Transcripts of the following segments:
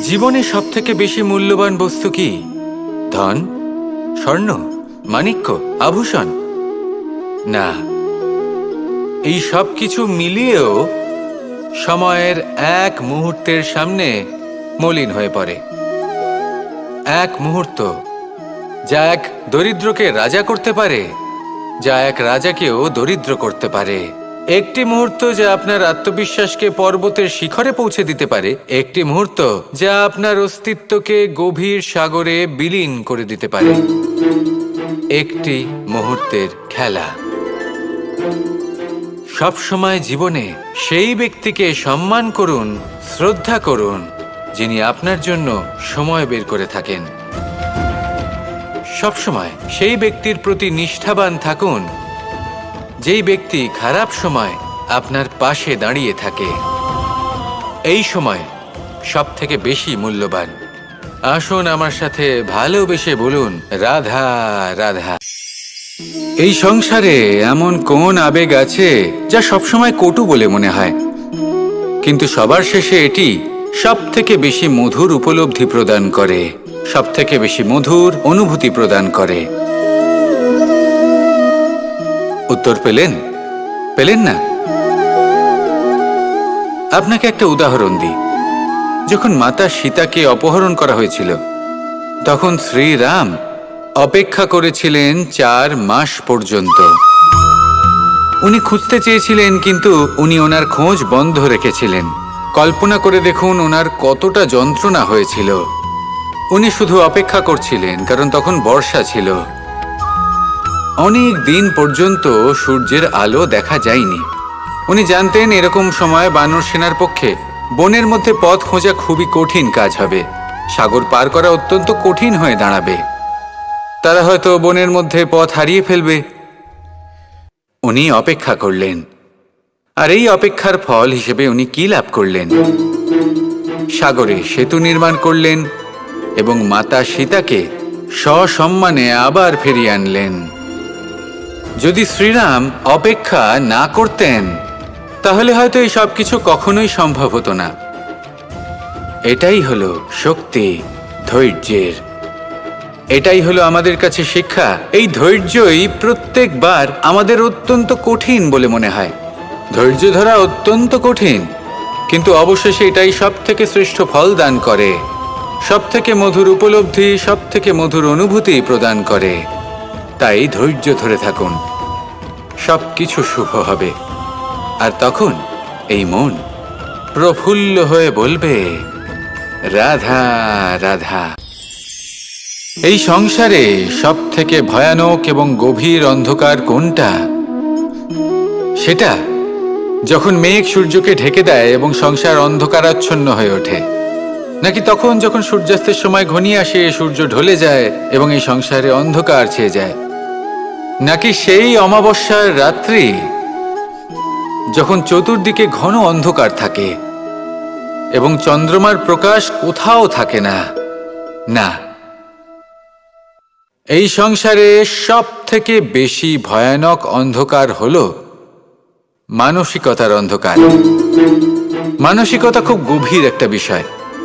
জীবনে সবথেকে বেশি মূল্যবান বস্তু কি? ধন, স্বর্ণ, মাণিক্য, আভূষণ? না, এই সব কিছু মিলিয়েও সময়ের এক মুহূর্তের সামনে মলিন হয়ে পড়ে। এক মুহূর্ত যা এক দরিদ্রকে রাজা করতে পারে, যা এক রাজাকেও দরিদ্র করতে পারে। একটি মুহূর্ত যা আপনার আত্মবিশ্বাসকে পর্বতের শিখরে পৌঁছে দিতে পারে। একটি মুহূর্ত যা আপনার অস্তিত্বকে গভীর সাগরে বিলীন করে দিতে পারে। একটি মুহূর্তের খেলা। সব সময় জীবনে সেই ব্যক্তিকে সম্মান করুন, শ্রদ্ধা করুন, যিনি আপনার জন্য সময় বের করে থাকেন। সবসময় সেই ব্যক্তির প্রতি নিষ্ঠাবান থাকুন, যেই ব্যক্তি খারাপ সময় আপনার পাশে দাঁড়িয়ে থাকে। এই সময় সব থেকে বেশি মূল্যবান। আসুন আমার সাথে ভালোবেসে বলুন, রাধা রাধা। এই সংসারে এমন কোন আবেগ আছে যা সবসময় কটু বলে মনে হয়, কিন্তু সবার শেষে এটি সব থেকে বেশি মধুর উপলব্ধি প্রদান করে, সব থেকে বেশি মধুর অনুভূতি প্রদান করে। উত্তর পেলেন? পেলেন না? আপনাকে একটা উদাহরণ দিই। যখন মাতা সীতাকে অপহরণ করা হয়েছিল, তখন শ্রীরাম অপেক্ষা করেছিলেন 4 মাস পর্যন্ত। উনি খুঁজতে চেয়েছিলেন, কিন্তু উনি ওনার খোঁজ বন্ধ রেখেছিলেন। কল্পনা করে দেখুন ওনার কতটা যন্ত্রণা হয়েছিল। উনি শুধু অপেক্ষা করছিলেন, কারণ তখন বর্ষা ছিল। অনেক দিন পর্যন্ত সূর্যের আলো দেখা যায়নি। উনি জানতেন এরকম সময় বানর সেনার পক্ষে বনের মধ্যে পথ খোঁজা খুবই কঠিন কাজ হবে। সাগর পার করা অত্যন্ত কঠিন হয়ে দাঁড়াবে। তারা হয়তো বনের মধ্যে পথ হারিয়ে ফেলবে। উনি অপেক্ষা করলেন, আর এই অপেক্ষার ফল হিসেবে উনি কি লাভ করলেন? সাগরে সেতু নির্মাণ করলেন এবং মাতা সীতাকে সসম্মানে আবার ফিরিয়ে আনলেন। যদি শ্রীরাম অপেক্ষা না করতেন, তাহলে হয়তো এই সব কিছু কখনোই সম্ভব হতো না। এটাই হলো শক্তি ধৈর্যের। এটাই হলো আমাদের কাছে শিক্ষা। এই ধৈর্যই প্রত্যেকবার আমাদের অত্যন্ত কঠিন বলে মনে হয়। ধৈর্য ধরা অত্যন্ত কঠিন, কিন্তু অবশেষে এটাই সব থেকে শ্রেষ্ঠ ফল দান করে, সব থেকে মধুর উপলব্ধি, সব থেকে মধুর অনুভূতি প্রদান করে। তাই ধৈর্য ধরে থাকুন, সব কিছু শুভ হবে। আর তখন এই মন প্রফুল্ল হয়ে বলবে, রাধা রাধা। এই সংসারে সব থেকে ভয়ানক এবং গভীর অন্ধকার কোনটা? সেটা যখন মেঘ সূর্যকে ঢেকে দেয় এবং সংসার অন্ধকারাচ্ছন্ন হয়ে ওঠে, নাকি তখন যখন সূর্যাস্তের সময় ঘনিয়ে আসে, সূর্য ঢলে যায় এবং এই সংসারে অন্ধকার ছেয়ে যায়, নাকি সেই অমাবস্যার রাত্রি যখন চতুর্দিকে ঘন অন্ধকার থাকে এবং চন্দ্রমার প্রকাশ কোথাও থাকে না? না, এই সংসারে সব থেকে বেশি ভয়ানক অন্ধকার হলো মানসিকতার অন্ধকার। মানসিকতা খুব গভীর একটা বিষয়।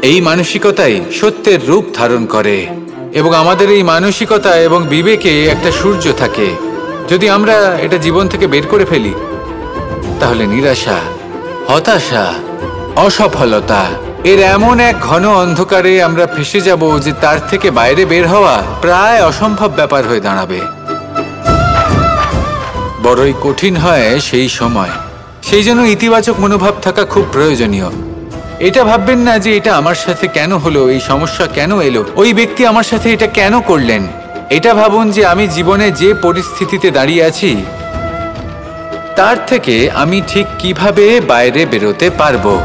এই মানসিকতাই সত্যের রূপ ধারণ করে এবং আমাদের এই মানসিকতা এবং বিবেকে একটা সূর্য থাকে। যদি আমরা এটা জীবন থেকে বের করে ফেলি, তাহলে নিরাশা, হতাশা, অসফলতা এর এমন এক ঘন অন্ধকারে আমরা ফেসে যাব যে তার থেকে বাইরে বের হওয়া প্রায় অসম্ভব ব্যাপার হয়ে দাঁড়াবে। বড়ই কঠিন হয় সেই সময়। সেই জন্য ইতিবাচক মনোভাব থাকা খুব প্রয়োজনীয়। এটা ভাববেন না যে এটা আমার সাথে কেন হলো, এই সমস্যা কেন এলো, ওই ব্যক্তি আমার সাথে এটা কেন করলেন। এটা ভাবুন যে আমি জীবনে যে পরিস্থিতিতে দাঁড়িয়ে আছি, তার থেকে আমি ঠিক কিভাবে বাইরে বেরোতে পারবো।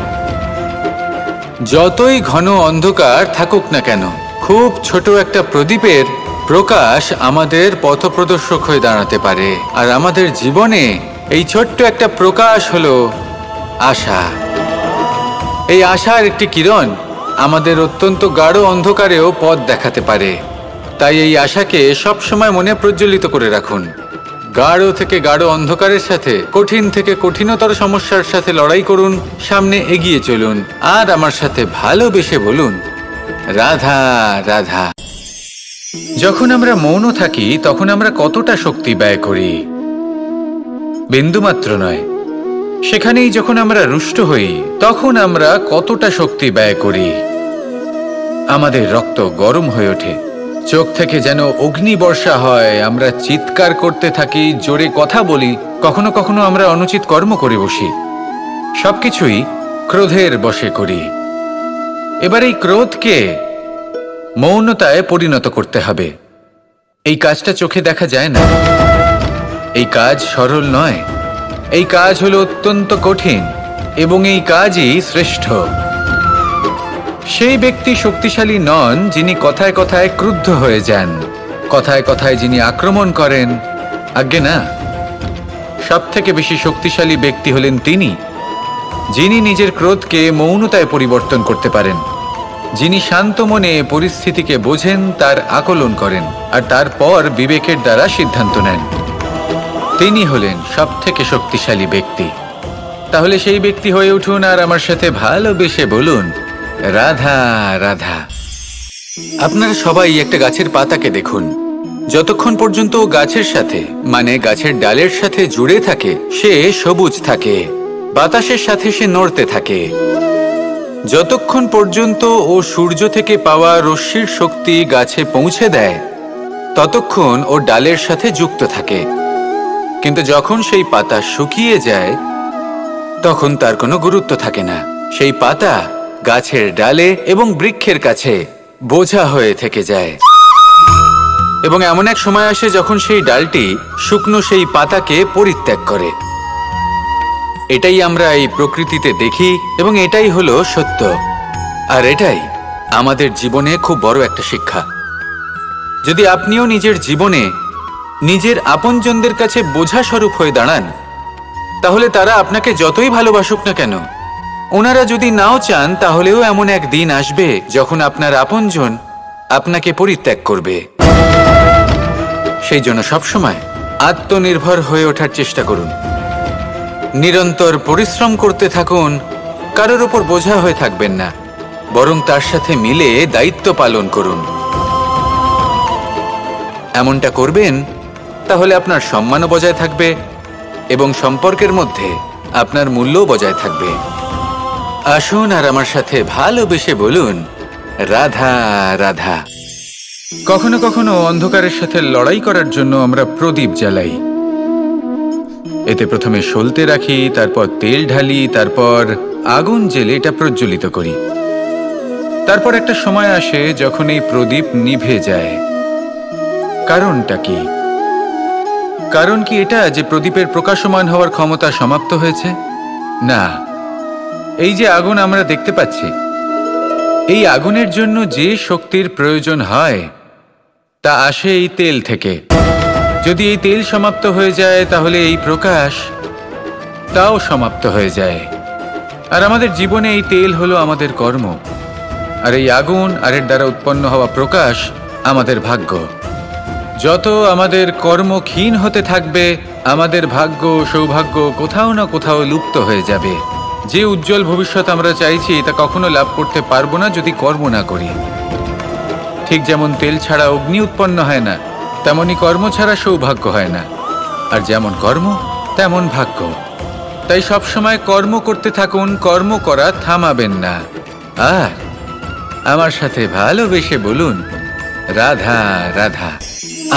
যতই ঘন অন্ধকার থাকুক না কেন, খুব ছোট একটা প্রদীপের প্রকাশ আমাদের পথপ্রদর্শক হয়ে দাঁড়াতে পারে। আর আমাদের জীবনে এই ছোট্ট একটা প্রকাশ হলো আশা। এই আশার একটি কিরণ আমাদের অত্যন্ত গাঢ় অন্ধকারেও পথ দেখাতে পারে। তাই এই আশাকে সবসময় মনে প্রজ্বলিত করে রাখুন। গাঢ় থেকে গাঢ় অন্ধকারের সাথে, কঠিন থেকে কঠিনতর সমস্যার সাথে লড়াই করুন, সামনে এগিয়ে চলুন, আর আমার সাথে ভালোবেসে বলুন, রাধা রাধা। যখন আমরা মৌন থাকি তখন আমরা কতটা শক্তি ব্যয় করি, বিন্দুমাত্র নয়। সেখানেই যখন আমরা রুষ্ট হই তখন আমরা কতটা শক্তি ব্যয় করি। আমাদের রক্ত গরম হয়ে ওঠে, চোখ থেকে যেন অগ্নি বর্ষা হয়, আমরা চিৎকার করতে থাকি, জোরে কথা বলি, কখনো কখনো আমরা অনুচিত কর্ম করে বসি। সবকিছুই ক্রোধের বশে করি। এবার এই ক্রোধকে মৌনতায় পরিণত করতে হবে। এই কাজটা চোখে দেখা যায় না, এই কাজ সরল নয়, এই কাজ হলো অত্যন্ত কঠিন, এবং এই কাজই শ্রেষ্ঠ। সেই ব্যক্তি শক্তিশালী নন যিনি কথায় কথায় ক্রুদ্ধ হয়ে যান, কথায় কথায় যিনি আক্রমণ করেন। আজ্ঞে না, সব থেকে বেশি শক্তিশালী ব্যক্তি হলেন তিনি যিনি নিজের ক্রোধকে মৌনতায় পরিবর্তন করতে পারেন, যিনি শান্ত মনে পরিস্থিতিকে বোঝেন, তার আকলন করেন, আর তারপর বিবেকের দ্বারা সিদ্ধান্ত নেন। তিনি হলেন সব থেকে শক্তিশালী ব্যক্তি। তাহলে সেই ব্যক্তি হয়ে উঠুন আর আমার সাথে ভালোবেসে বলুন, রাধা রাধা। আপনারা সবাই একটা গাছের পাতাকে দেখুন, যতক্ষণ পর্যন্ত গাছের সাথে, মানে গাছের ডালের সাথে জুড়ে থাকে, সে সবুজ থাকে, বাতাসের সাথে সে নড়তে থাকে। যতক্ষণ পর্যন্ত ও সূর্য থেকে পাওয়া রশ্মির শক্তি গাছে পৌঁছে দেয়, ততক্ষণ ও ডালের সাথে যুক্ত থাকে। কিন্তু যখন সেই পাতা শুকিয়ে যায় তখন তার কোনো গুরুত্ব থাকে না। সেই পাতা গাছের ডালে এবং বৃক্ষের কাছে বোঝা হয়ে থেকে যায়, এবং এমন এক সময় আসে যখন সেই ডালটি শুকনো সেই পাতাকে পরিত্যাগ করে। এটাই আমরা এই প্রকৃতিতে দেখি, এবং এটাই হলো সত্য। আর এটাই আমাদের জীবনে খুব বড় একটা শিক্ষা। যদি আপনিও নিজের জীবনে নিজের আপনজনদের কাছে বোঝা স্বরূপ হয়ে দাঁড়ান, তাহলে তারা আপনাকে যতই ভালোবাসুক না কেন, ওনারা যদি নাও চান, তাহলেও এমন এক দিন আসবে যখন আপনার আপনজন আপনাকে পরিত্যাগ করবে। সেই জন্য সবসময় আত্মনির্ভর হয়ে ওঠার চেষ্টা করুন, নিরন্তর পরিশ্রম করতে থাকুন, কারোর ওপর বোঝা হয়ে থাকবেন না, বরং তার সাথে মিলে দায়িত্ব পালন করুন। এমনটা করবেন তাহলে আপনার সম্মানও বজায় থাকবে এবং সম্পর্কের মধ্যে আপনার মূল্যও বজায় থাকবে। আসুন আর আমার সাথে ভালোবেসে বলুন, রাধা রাধা। কখনো কখনো অন্ধকারের সাথে লড়াই করার জন্য আমরা প্রদীপ জ্বালাই। এতে প্রথমে সলতে রাখি, তারপর তেল ঢালি, তারপর আগুন জেলে এটা প্রজ্বলিত করি। তারপর একটা সময় আসে যখন এই প্রদীপ নিভে যায়। কারণটা কি? কারণ কি এটা যে প্রদীপের প্রকাশমান হওয়ার ক্ষমতা সমাপ্ত হয়েছে? না, এই যে আগুন আমরা দেখতে পাচ্ছি, এই আগুনের জন্য যে শক্তির প্রয়োজন হয় তা আসে এই তেল থেকে। যদি এই তেল সমাপ্ত হয়ে যায় তাহলে এই প্রকাশ তাও সমাপ্ত হয়ে যায়। আর আমাদের জীবনে এই তেল হলো আমাদের কর্ম, আর এই আগুন আর এর দ্বারা উৎপন্ন হওয়া প্রকাশ আমাদের ভাগ্য। যত আমাদের কর্ম ক্ষীণ হতে থাকবে, আমাদের ভাগ্য সৌভাগ্য কোথাও না কোথাও লুপ্ত হয়ে যাবে। যে উজ্জ্বল ভবিষ্যৎ আমরা চাইছি তা কখনো লাভ করতে পারবো না যদি কর্ম না করি। ঠিক যেমন তেল ছাড়া অগ্নি উৎপন্ন হয় না, তেমনি কর্ম ছাড়া সৌভাগ্য হয় না। আর যেমন কর্ম তেমন ভাগ্য। তাই সবসময় কর্ম করতে থাকুন, কর্ম করা থামাবেন না। আর আমার সাথে ভালোবেসে বলুন, রাধা রাধা।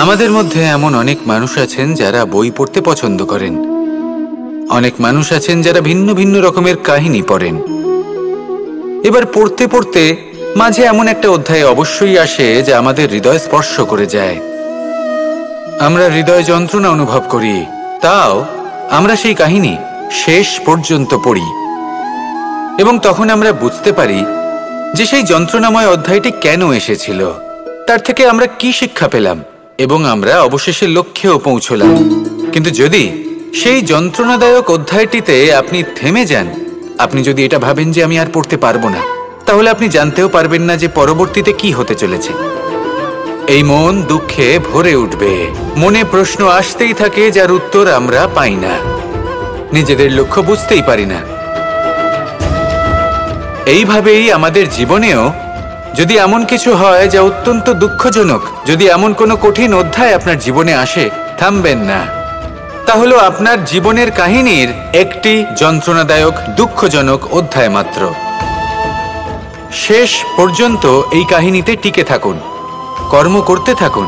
আমাদের মধ্যে এমন অনেক মানুষ আছেন যারা বই পড়তে পছন্দ করেন, অনেক মানুষ আছেন যারা ভিন্ন ভিন্ন রকমের কাহিনী পড়েন। এবার পড়তে পড়তে মাঝে এমন একটা অধ্যায় অবশ্যই আসে যা আমাদের হৃদয় স্পর্শ করে যায়। আমরা হৃদয় যন্ত্রণা অনুভব করি, তাও আমরা সেই কাহিনী শেষ পর্যন্ত পড়ি, এবং তখন আমরা বুঝতে পারি যে সেই যন্ত্রণাময় অধ্যায়টি কেন এসেছিল, তার থেকে আমরা কি শিক্ষা পেলাম, এবং আমরা অবশেষে লক্ষ্যেও পৌঁছলাম। কিন্তু যদি সেই যন্ত্রণাদায়ক অধ্যায়টিতে আপনি থেমে যান, আপনি যদি এটা ভাবেন যে আমি আর পড়তে পারবো না, তাহলে আপনি জানতেও পারবেন না যে পরবর্তীতে কি হতে চলেছে। এই মন দুঃখে ভরে উঠবে। মনে প্রশ্ন আসতেই থাকে যার উত্তর আমরা পাই না, নিজেদের লক্ষ্য বুঝতেই পারি না। এইভাবেই আমাদের জীবনেও যদি এমন কিছু হয় যা অত্যন্ত দুঃখজনক, যদি এমন কোনো কঠিন অধ্যায় আপনার জীবনে আসে, থামবেন না। তা হলো আপনার জীবনের কাহিনীর একটি যন্ত্রণাদায়ক দুঃখজনক অধ্যায় মাত্র। শেষ পর্যন্ত এই কাহিনীতে টিকে থাকুন, কর্ম করতে থাকুন।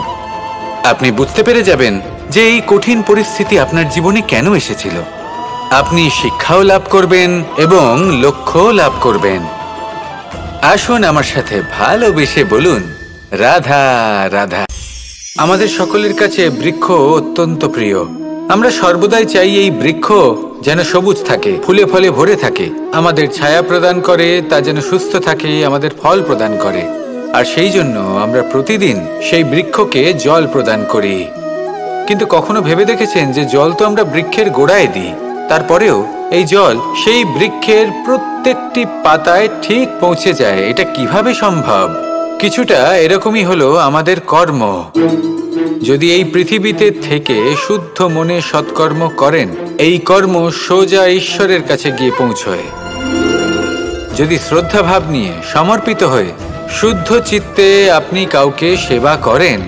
আপনি বুঝতে পেরে যাবেন যে এই কঠিন পরিস্থিতি আপনার জীবনে কেন এসেছিল। আপনি শিক্ষাও লাভ করবেন এবং লক্ষ্যও লাভ করবেন। আসুন আমার সাথে ভালোবেসে বলুন, রাধা রাধা। আমাদের সকলের কাছে বৃক্ষ অত্যন্ত প্রিয়। আমরা সর্বদাই চাই এই বৃক্ষ যেন সবুজ থাকে, ফুলে ফলে ভরে থাকে, আমাদের ছায়া প্রদান করে, তা যেন সুস্থ থাকে, আমাদের ফল প্রদান করে। আর সেই জন্য আমরা প্রতিদিন সেই বৃক্ষকে জল প্রদান করি। কিন্তু কখনো ভেবে দেখেছেন যে জল তো আমরা বৃক্ষের গোড়ায় দিই, তারপরেও এই জল সেই বৃক্ষের প্রত্যেকটি পাতায় ঠিক পৌঁছে যায়? এটা কিভাবে সম্ভব? কিছুটা এরকমই হলো আমাদের কর্ম। যদি এই পৃথিবীতে থেকে শুদ্ধ মনে সৎকর্ম করেন, এই কর্ম সোজা ঈশ্বরের কাছে গিয়ে পৌঁছয়। যদি শ্রদ্ধাভাব নিয়ে সমর্পিত হয়ে শুদ্ধ চিত্তে আপনি কাউকে সেবা করেন,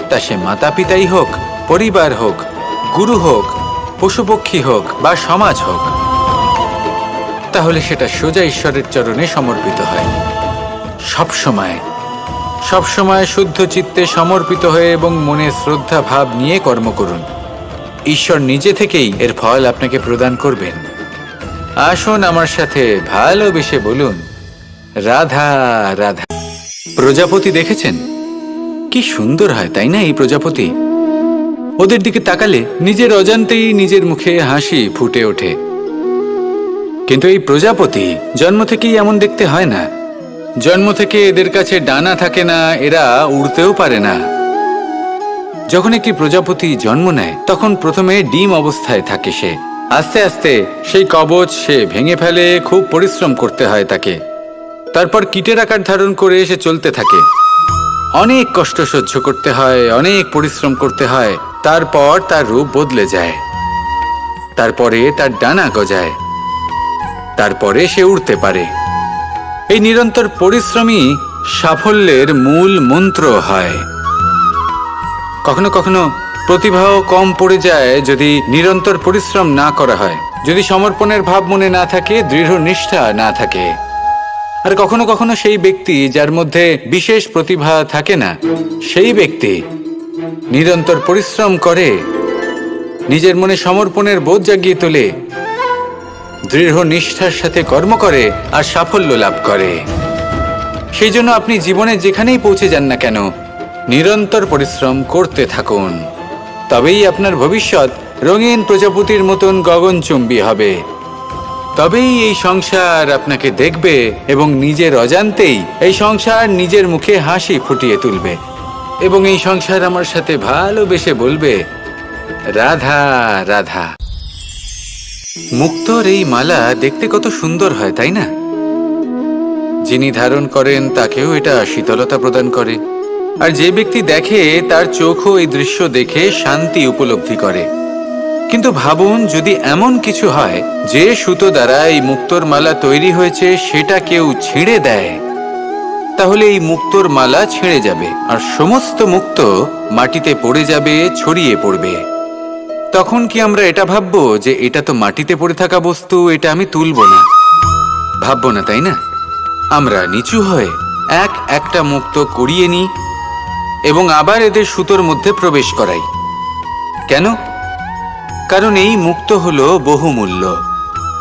তা সে মাতা পিতাই হোক, পরিবার হোক, গুরু হোক, পশুপক্ষী হোক বা সমাজ হোক, তাহলে সেটা সোজা ঈশ্বরের চরণে সমর্পিত হয়। সবসময় শুদ্ধ চিত্তে সমর্পিত হয়ে এবং মনে শ্রদ্ধা ভাব নিয়ে কর্ম করুন। ঈশ্বর নিজে থেকেই এর ফল আপনাকে প্রদান করবেন। আসুন আমার সাথে ভালোবেসে বলুন, রাধা রাধা। প্রজাপতি দেখেছেন? কি সুন্দর হয়, তাই না? এই প্রজাপতি, ওদের দিকে তাকালে নিজের অজান্তেই নিজের মুখে হাসি ফুটে ওঠে। কিন্তু এই প্রজাপতি জন্ম থেকেই এমন দেখতে হয় না। জন্ম থেকে এদের কাছে ডানা থাকে না, এরা উড়তেও পারে না। যখন একটি প্রজাপতি জন্ম নেয় তখন প্রথমে ডিম অবস্থায় থাকে সে। আস্তে আস্তে সেই কবচ সে ভেঙে ফেলে, খুব পরিশ্রম করতে হয় তাকে। তারপর কীটের আকার ধারণ করে সে চলতে থাকে, অনেক কষ্ট সহ্য করতে হয়, অনেক পরিশ্রম করতে হয়। তারপর তার রূপ বদলে যায়, তারপরে তার ডানা গজায়, তারপরে সে উড়তে পারে। এই নিরন্তর পরিশ্রমই সাফল্যের মূল মন্ত্র হয়। কখনো কখনো প্রতিভাও কম পড়ে যায় যদি নিরন্তর পরিশ্রম না করা হয়, যদি সমর্পণের ভাব মনে না থাকে, দৃঢ় নিষ্ঠা না থাকে। আর কখনো কখনো সেই ব্যক্তি যার মধ্যে বিশেষ প্রতিভা থাকে না, সেই ব্যক্তি নিরন্তর পরিশ্রম করে, নিজের মনে সমর্পণের বোধ জাগিয়ে তোলে, দৃঢ় নিষ্ঠার সাথে কর্ম করে আর সাফল্য লাভ করে। সেই জন্য আপনি জীবনে যেখানেই পৌঁছে যান না কেন, নিরন্তর পরিশ্রম করতে থাকুন। তবেই আপনার ভবিষ্যৎ রঙিন প্রজাপতির মতন গগনচুম্বী হবে। তবেই এই সংসার আপনাকে দেখবে এবং নিজের অজান্তেই এই সংসার নিজের মুখে হাসি ফুটিয়ে তুলবে এবং এই সংসার আমার সাথে ভালোবেসে বলবে, রাধা রাধা। মুক্তোর এই মালা দেখতে কত সুন্দর হয়, তাই না? যিনি ধারণ করেন তাকেও এটা শীতলতা প্রদান করে, আর যে ব্যক্তি দেখে তার চোখও এই দৃশ্য দেখে শান্তি উপলব্ধি করে। কিন্তু ভাবুন, যদি এমন কিছু হয় যে সুতো দ্বারা এই মুক্তোর মালা তৈরি হয়েছে সেটা কেউ ছিঁড়ে দেয়, তাহলে এই মুক্তোর মালা ছিঁড়ে যাবে আর সমস্ত মুক্তো মাটিতে পড়ে যাবে, ছড়িয়ে পড়বে। তখন কি আমরা এটা ভাববো যে এটা তো মাটিতে পড়ে থাকা বস্তু, এটা আমি তুলবো না? ভাববো না, তাই না? আমরা নিচু হয়ে একটা মুক্তো কুড়িয়ে নিই এবং আবার এদের সুতোর মধ্যে প্রবেশ করাই। কেন? কারণ এই মুক্তো হলো বহুমূল্য।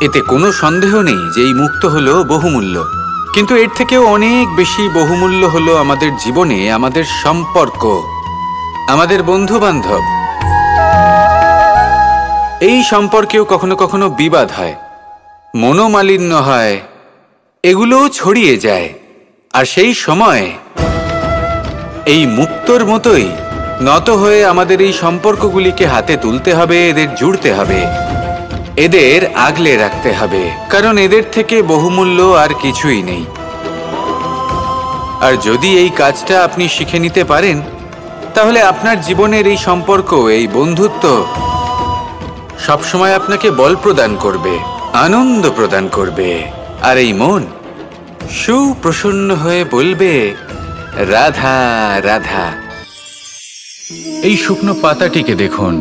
এতে কোনো সন্দেহ নেই যে এই মুক্তো হলো বহুমূল্য। কিন্তু এর থেকেও অনেক বেশি বহুমূল্য হলো আমাদের জীবনে আমাদের সম্পর্ক, আমাদের বন্ধু বান্ধব। এই সম্পর্কেও কখনো কখনো বিবাদ হয়, মনোমালিন্য হয়, এগুলোও ছড়িয়ে যায়। আর সেই সময় এই মুক্তোর মতোই নত হয়ে আমাদের এই সম্পর্কগুলিকে হাতে তুলতে হবে, এদের জুড়তে হবে, এদের আগলে রাখতে হবে, কারণ এদের থেকে বহুমূল্য আর কিছুই নেই। আর যদি এই কাজটা আপনি শিখে নিতে পারেন, তাহলে আপনার জীবনের এই সম্পর্ক, এই বন্ধুত্ব সবসময় আপনাকে বল প্রদান করবে, আনন্দ প্রদান করবে। আর এই মন সুপ্রসন্ন হয়ে বলবে, রাধা রাধা। এই শুকনো পাতাটিকে দেখুন,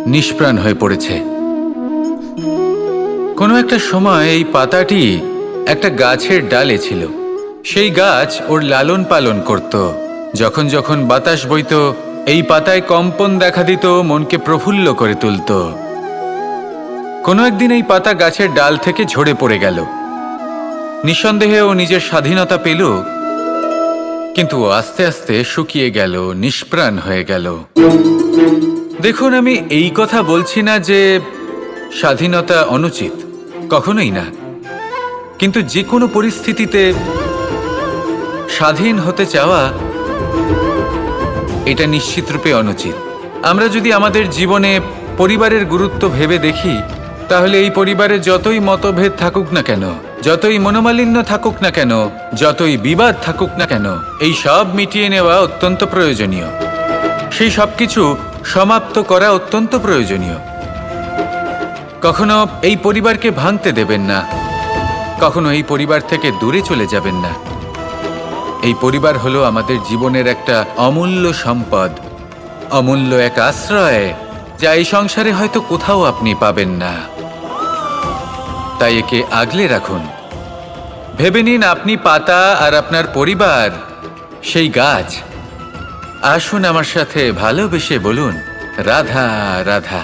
নিষ্প্রাণ হয়ে পড়েছে। কোনো একটা সময় এই পাতাটি একটা গাছের ডালে ছিল। সেই গাছ ওর লালন পালন করত। যখন যখন বাতাস বইত, এই পাতায় কম্পন দেখা দিত, মনকে প্রফুল্ল করে তুলত। কোনো একদিন এই পাতা গাছের ডাল থেকে ঝরে পড়ে গেল। নিঃসন্দেহে ও নিজের স্বাধীনতা পেল, কিন্তু আস্তে আস্তে শুকিয়ে গেল, নিষ্প্রাণ হয়ে গেল। দেখুন, আমি এই কথা বলছি না যে স্বাধীনতা অনুচিত, কখনোই না। কিন্তু যে কোনো পরিস্থিতিতে স্বাধীন হতে চাওয়া এটা নিশ্চিতরূপে অনুচিত। আমরা যদি আমাদের জীবনে পরিবারের গুরুত্ব ভেবে দেখি, তাহলে এই পরিবারে যতই মতভেদ থাকুক না কেন, যতই মনোমালিন্য থাকুক না কেন, যতই বিবাদ থাকুক না কেন, এই সব মিটিয়ে নেওয়া অত্যন্ত প্রয়োজনীয়। সেই সব কিছু সমাপ্ত করা অত্যন্ত প্রয়োজনীয়। কখনো এই পরিবারকে ভাঙতে দেবেন না, কখনো এই পরিবার থেকে দূরে চলে যাবেন না। এই পরিবার হলো আমাদের জীবনের একটা অমূল্য সম্পদ, অমূল্য এক আশ্রয়, যা এই সংসারে হয়তো কোথাও আপনি পাবেন না। তাই একে আগলে রাখুন। ভেবে নিন আপনি পাতা আর আপনার পরিবার সেই গাছ। আসুন আমার সাথে ভালোবেসে বলুন, রাধা রাধা।